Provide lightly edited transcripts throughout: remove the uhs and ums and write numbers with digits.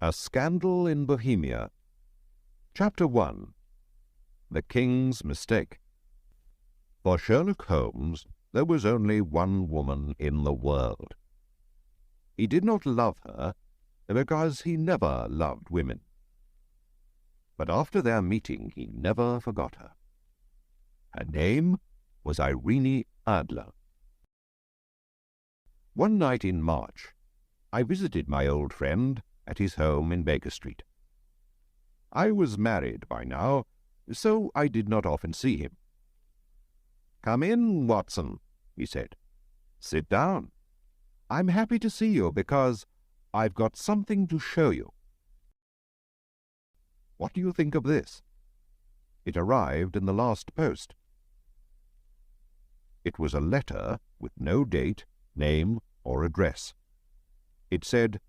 A Scandal in Bohemia. Chapter 1. The King's Mistake. For Sherlock Holmes, there was only one woman in the world. He did not love her because he never loved women. But after their meeting, he never forgot her. Her name was Irene Adler. One night in March, I visited my old friend at his home in Baker Street. I was married by now, so I did not often see him. "Come in, Watson," he said. "Sit down. I'm happy to see you because I've got something to show you." What do you think of this? It arrived in the last post. It was a letter with no date, name, or address. It said,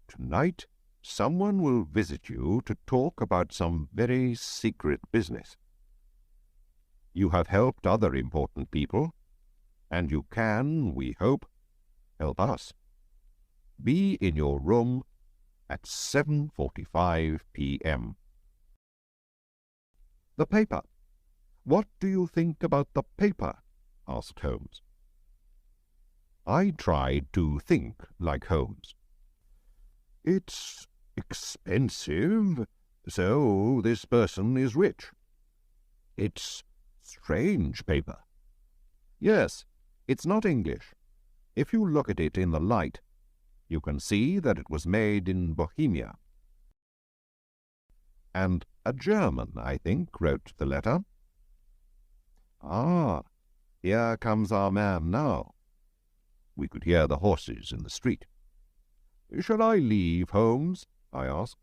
"Tonight, someone will visit you to talk about some very secret business. You have helped other important people, and you can, we hope, help us. Be in your room at 7:45 p.m. "The paper. What do you think about the paper?" asked Holmes. I tried to think like Holmes. "It's expensive, so this person is rich. It's strange paper. Yes, it's not English. If you look at it in the light, you can see that it was made in Bohemia. And a German, I think, wrote the letter." "Ah, here comes our man now." We could hear the horses in the street. "Shall I leave, Holmes?" I asked.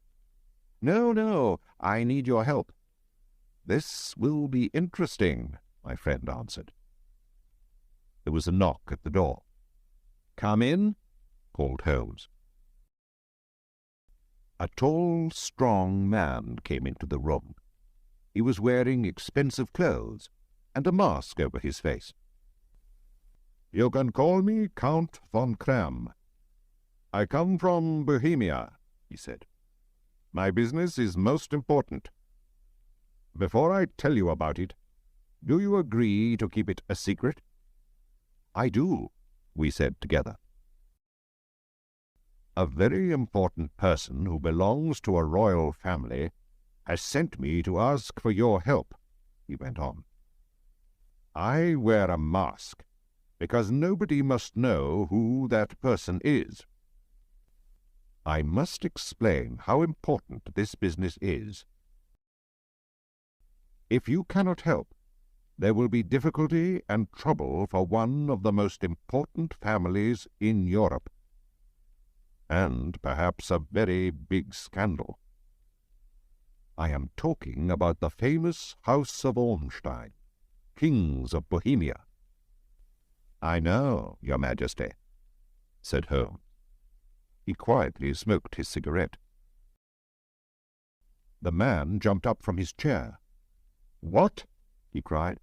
No, I need your help." "This will be interesting," my friend answered. There was a knock at the door. "Come in," called Holmes. A tall, strong man came into the room. He was wearing expensive clothes and a mask over his face. "You can call me Count von Kram. I come from Bohemia," he said. "My business is most important. Before I tell you about it, do you agree to keep it a secret?" "I do," we said together. "A very important person who belongs to a royal family has sent me to ask for your help," he went on. "I wear a mask because nobody must know who that person is. I must explain how important this business is. If you cannot help, there will be difficulty and trouble for one of the most important families in Europe, and perhaps a very big scandal. I am talking about the famous House of Ormstein, kings of Bohemia." "I know, Your Majesty," said Holmes. He quietly smoked his cigarette. The man jumped up from his chair. "What?" he cried.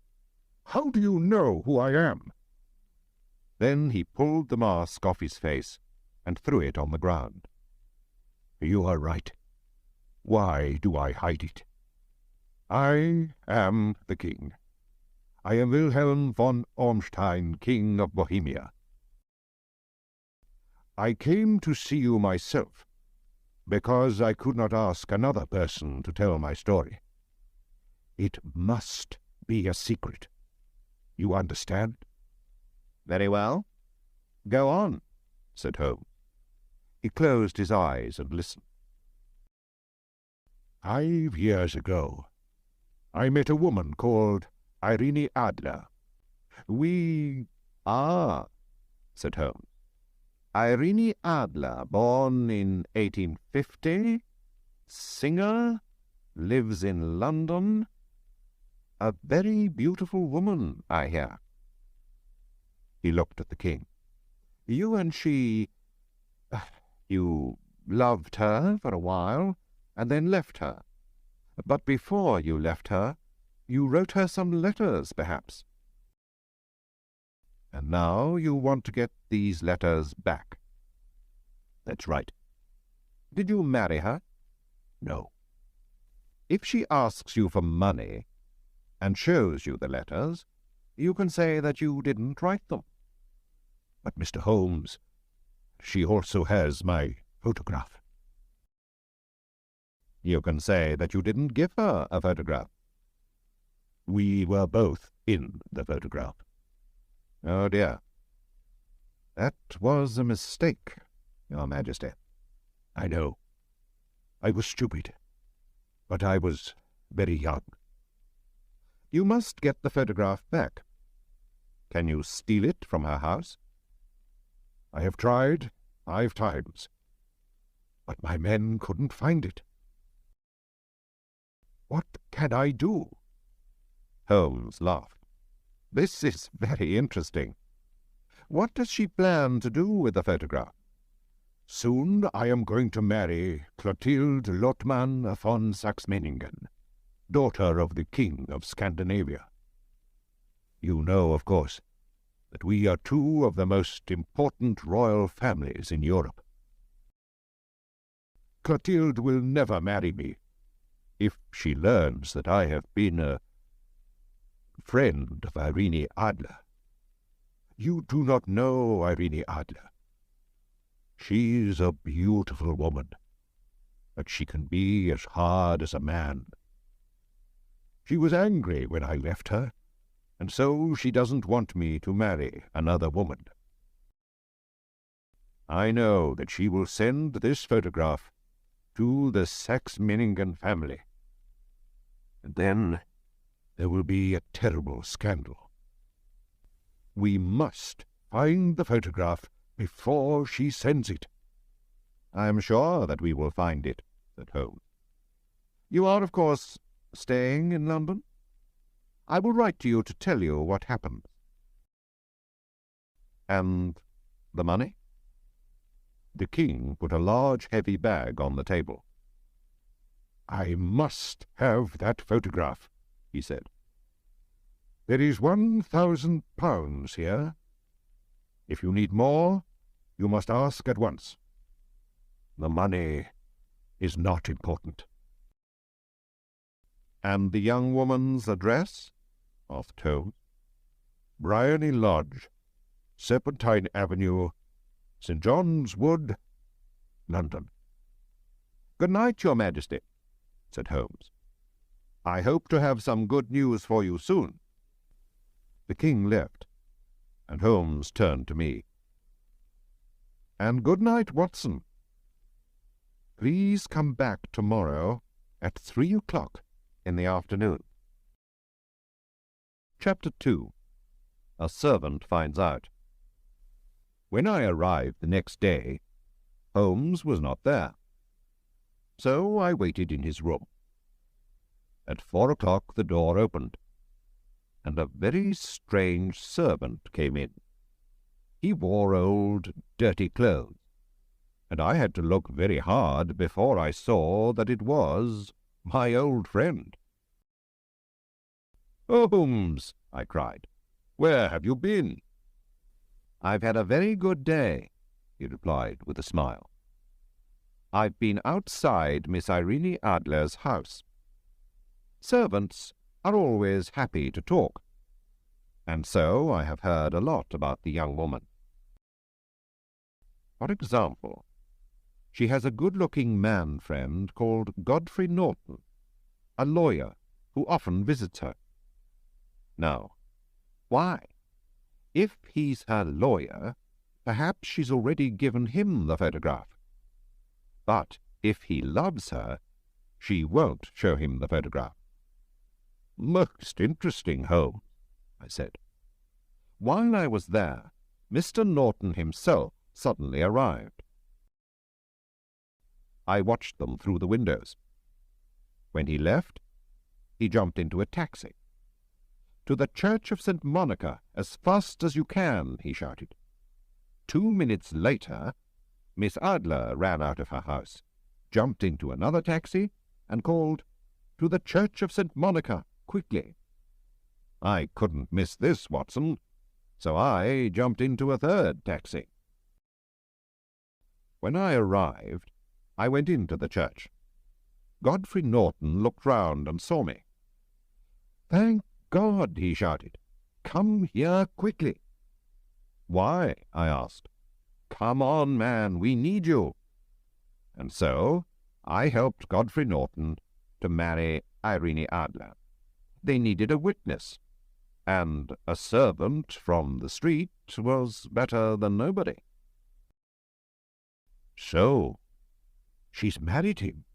"How do you know who I am?" Then he pulled the mask off his face and threw it on the ground. "You are right. Why do I hide it? I am the king. I am Wilhelm von Ormstein, King of Bohemia. I came to see you myself, because I could not ask another person to tell my story. It must be a secret. You understand?" "Very well. Go on," said Holmes. He closed his eyes and listened. 5 years ago, I met a woman called Irene Adler. "Ah," said Holmes. "Irene Adler, born in 1850, singer, lives in London. A very beautiful woman, I hear." He looked at the king. "You and she, you loved her for a while, and then left her. But before you left her, you wrote her some letters, perhaps. And now you want to get these letters back." "That's right." Did you marry her? No. If she asks you for money and shows you the letters, you can say that you didn't write them. But, Mr. Holmes, she also has my photograph. You can say that you didn't give her a photograph. We were both in the photograph. Oh, dear. That was a mistake, Your Majesty. I know. I was stupid. But I was very young. You must get the photograph back. Can you steal it from her house? I have tried 5 times, but my men couldn't find it. What can I do? Holmes laughed. This is very interesting. What does she plan to do with the photograph? Soon I am going to marry Clotilde Lothman von Saxe-Meiningen, daughter of the King of Scandinavia. You know, of course, that we are 2 of the most important royal families in Europe. Clotilde will never marry me if she learns that I have been a friend of Irene Adler. You do not know Irene Adler. She is a beautiful woman, but she can be as hard as a man. She was angry when I left her, and so she doesn't want me to marry another woman. I know that she will send this photograph to the Saxe-Meiningen family, and then there will be a terrible scandal. We must find the photograph before she sends it. I am sure that we will find it, said Holmes. You are, of course, staying in London? I will write to you to tell you what happened. And the money? The King put a large, heavy bag on the table. I must have that photograph, he said. There is £1,000 here. If you need more, you must ask at once. The money is not important. And the young woman's address? Asked Holmes. Bryony Lodge, Serpentine Avenue, St. John's Wood, London. Good night, Your Majesty, said Holmes. I hope to have some good news for you soon. The King left, and Holmes turned to me. And good night, Watson. Please come back tomorrow at 3 o'clock in the afternoon. Chapter 2. A Servant Finds Out. When I arrived the next day, Holmes was not there, so I waited in his room. At 4 o'clock the door opened, and a very strange servant came in. He wore old, dirty clothes, and I had to look very hard before I saw that it was my old friend. "Holmes," I cried, "where have you been?" "I've had a very good day," he replied with a smile. "I've been outside Miss Irene Adler's house. Servants are always happy to talk, and so I have heard a lot about the young woman. For example, she has a good-looking man friend called Godfrey Norton, a lawyer who often visits her. Now, why? If he's her lawyer, perhaps she's already given him the photograph. But if he loves her, she won't show him the photograph." "Most interesting, Holmes," I said. "While I was there, Mr. Norton himself suddenly arrived. I watched them through the windows. When he left, he jumped into a taxi. 'To the Church of St. Monica, as fast as you can,' he shouted. 2 minutes later, Miss Adler ran out of her house, jumped into another taxi, and called, 'To the Church of St. Monica, quickly.' I couldn't miss this, Watson, so I jumped into a third taxi. When I arrived, I went into the church. Godfrey Norton looked round and saw me. "Thank God!" he shouted. "Come here quickly." "Why?" I asked. "Come on, man, we need you." And so I helped Godfrey Norton to marry Irene Adler. They needed a witness, and a servant from the street was better than nobody. "So, she's married him.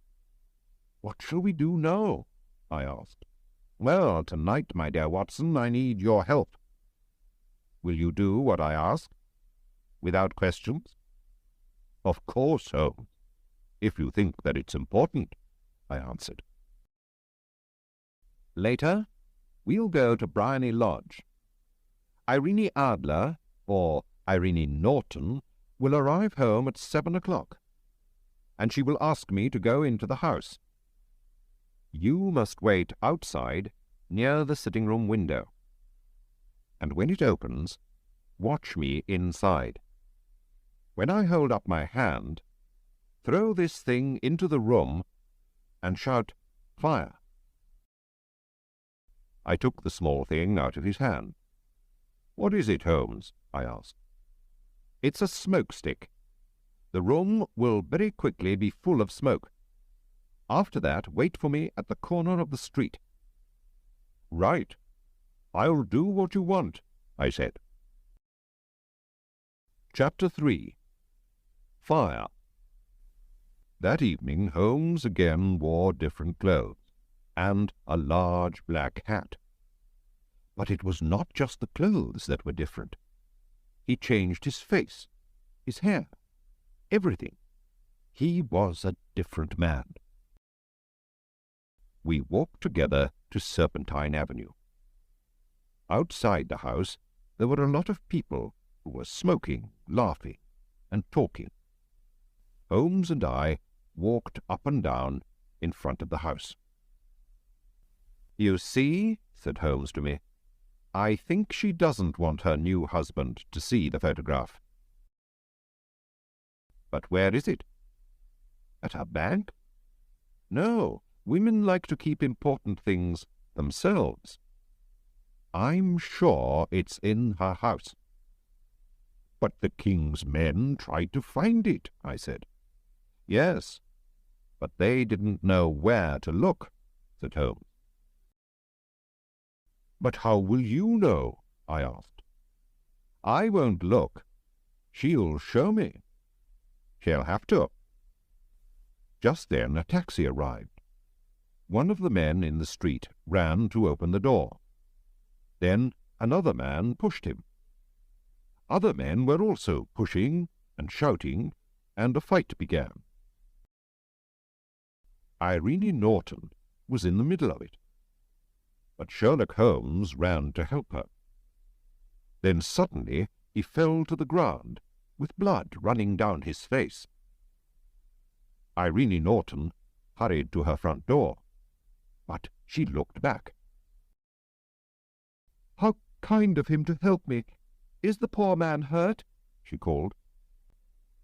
What shall we do now?" I asked. "Well, tonight, my dear Watson, I need your help. Will you do what I ask? Without questions?" "Of course, Holmes, if you think that it's important," I answered. "Later, we'll go to Briony Lodge. Irene Adler, or Irene Norton, will arrive home at 7 o'clock, and she will ask me to go into the house. You must wait outside near the sitting-room window, and when it opens, watch me inside. When I hold up my hand, throw this thing into the room and shout, 'Fire!'" I took the small thing out of his hand. "What is it, Holmes?" I asked. "It's a smoke stick. The room will very quickly be full of smoke. After that, wait for me at the corner of the street." "Right. I'll do what you want," I said. Chapter 3. Fire. That evening Holmes again wore different clothes, and a large black hat. But it was not just the clothes that were different. He changed his face, his hair, everything. He was a different man. We walked together to Serpentine Avenue. Outside the house there were a lot of people who were smoking, laughing, and talking. Holmes and I walked up and down in front of the house. "You see," said Holmes to me, "I think she doesn't want her new husband to see the photograph." "But where is it?" "At her bank?" "No, women like to keep important things themselves." "I'm sure it's in her house." "But the king's men tried to find it," I said. "Yes, but they didn't know where to look," said Holmes. "But how will you know?" I asked. "I won't look. She'll show me." "She'll have to." Just then a taxi arrived. One of the men in the street ran to open the door. Then another man pushed him. Other men were also pushing and shouting, and a fight began. Irene Norton was in the middle of it, but Sherlock Holmes ran to help her. Then suddenly he fell to the ground, with blood running down his face. Irene Norton hurried to her front door, but she looked back. "How kind of him to help me! Is the poor man hurt?" she called.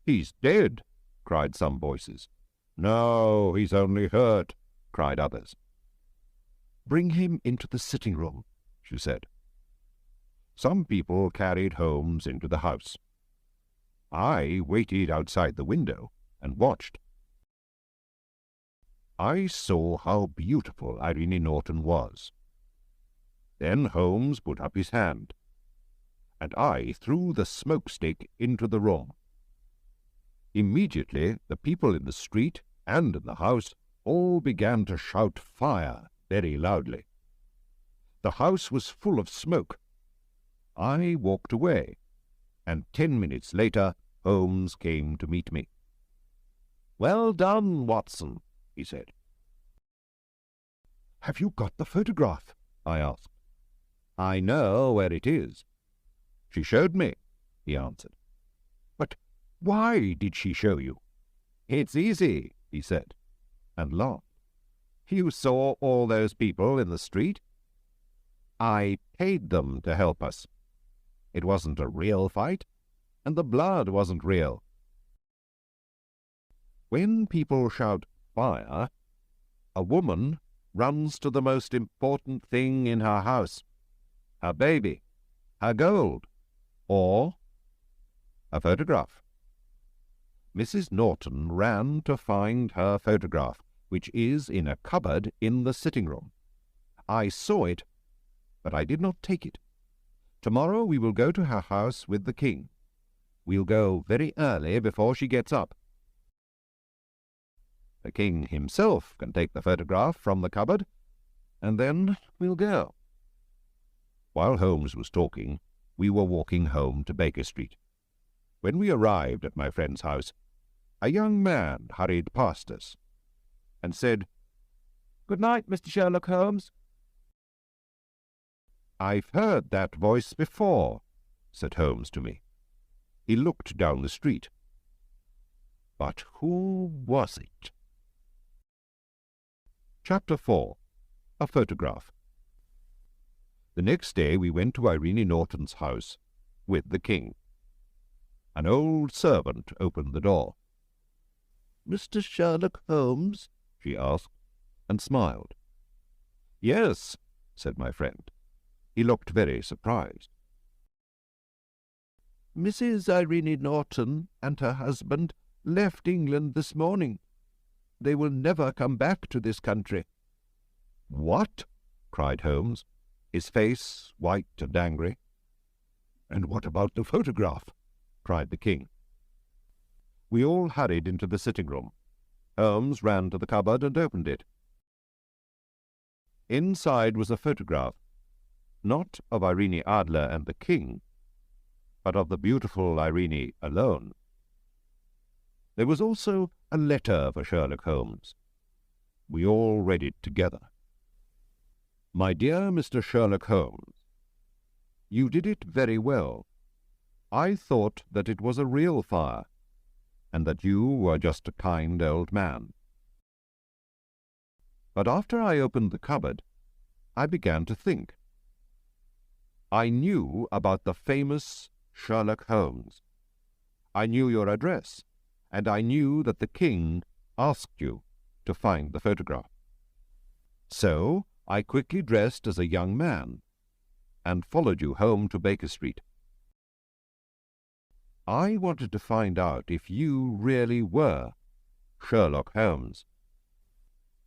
"He's dead," cried some voices. "No, he's only hurt," cried others. "Bring him into the sitting-room," she said. Some people carried Holmes into the house. I waited outside the window and watched. I saw how beautiful Irene Norton was. Then Holmes put up his hand, and I threw the smoke-stick into the room. Immediately the people in the street and in the house all began to shout "Fire!" very loudly. The house was full of smoke. I walked away, and 10 minutes later Holmes came to meet me. "Well done, Watson," he said. "Have you got the photograph?" I asked. "I know where it is." "She showed me," he answered. "But why did she show you?" "It's easy," he said, and laughed. "You saw all those people in the street? I paid them to help us. It wasn't a real fight, and the blood wasn't real." When people shout fire, a woman runs to the most important thing in her house, her baby, her gold, or a photograph. Mrs. Norton ran to find her photograph, which is in a cupboard in the sitting room. I saw it, but I did not take it. Tomorrow we will go to her house with the king. We'll go very early before she gets up. The king himself can take the photograph from the cupboard, and then we'll go. While Holmes was talking, we were walking home to Baker Street. When we arrived at my friend's house, a young man hurried past us and said, "Good night, Mr. Sherlock Holmes." "I've heard that voice before," said Holmes to me. He looked down the street. But who was it? Chapter 4. A Photograph. The next day we went to Irene Norton's house with the king. An old servant opened the door. "Mr. Sherlock Holmes?" she asked, and smiled. "Yes," said my friend. He looked very surprised. "Mrs. Irene Norton and her husband left England this morning. They will never come back to this country." "What?" cried Holmes, his face white and angry. "And what about the photograph?" cried the king. We all hurried into the sitting-room. Holmes ran to the cupboard and opened it. Inside was a photograph, not of Irene Adler and the king, but of the beautiful Irene alone. There was also a letter for Sherlock Holmes. We all read it together. "My dear Mr. Sherlock Holmes, you did it very well. I thought that it was a real fire, and that you were just a kind old man. But after I opened the cupboard, I began to think. I knew about the famous Sherlock Holmes. I knew your address, and I knew that the king asked you to find the photograph. So I quickly dressed as a young man and followed you home to Baker Street. I wanted to find out if you really were Sherlock Holmes.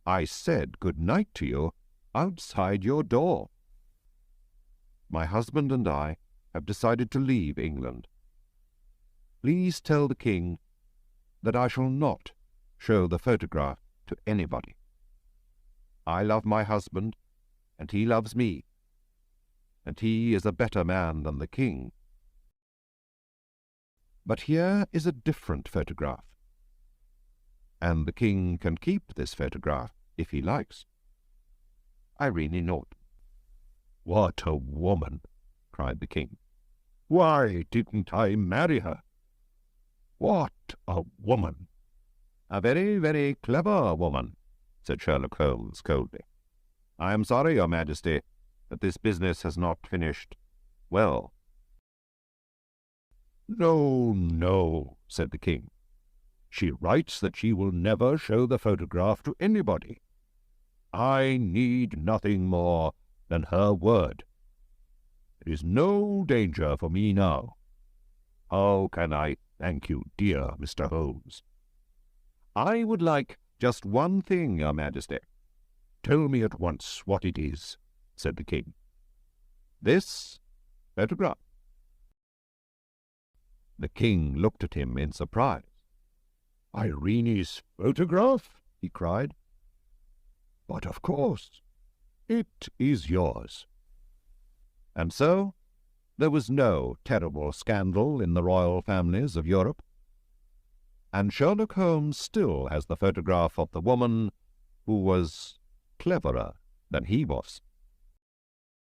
I said good night to you outside your door. My husband and I have decided to leave England. Please tell the king that I shall not show the photograph to anybody. I love my husband, and he loves me, and he is a better man than the king. But here is a different photograph, and the king can keep this photograph if he likes. Irene Norton." "What a woman!" cried the king. "Why didn't I marry her? What a woman!" "A very, very clever woman," said Sherlock Holmes coldly. "I am sorry, Your Majesty, that this business has not finished well." "No, no," said the king. "She writes that she will never show the photograph to anybody. I need nothing more than her word. There is no danger for me now. How can I thank you, dear Mr. Holmes?" "I would like just one thing, Your Majesty." "Tell me at once what it is," said the king. "This photograph." The king looked at him in surprise. "Irene's photograph?" he cried. "But of course, it is yours." And so there was no terrible scandal in the royal families of Europe, and Sherlock Holmes still has the photograph of the woman who was cleverer than he was.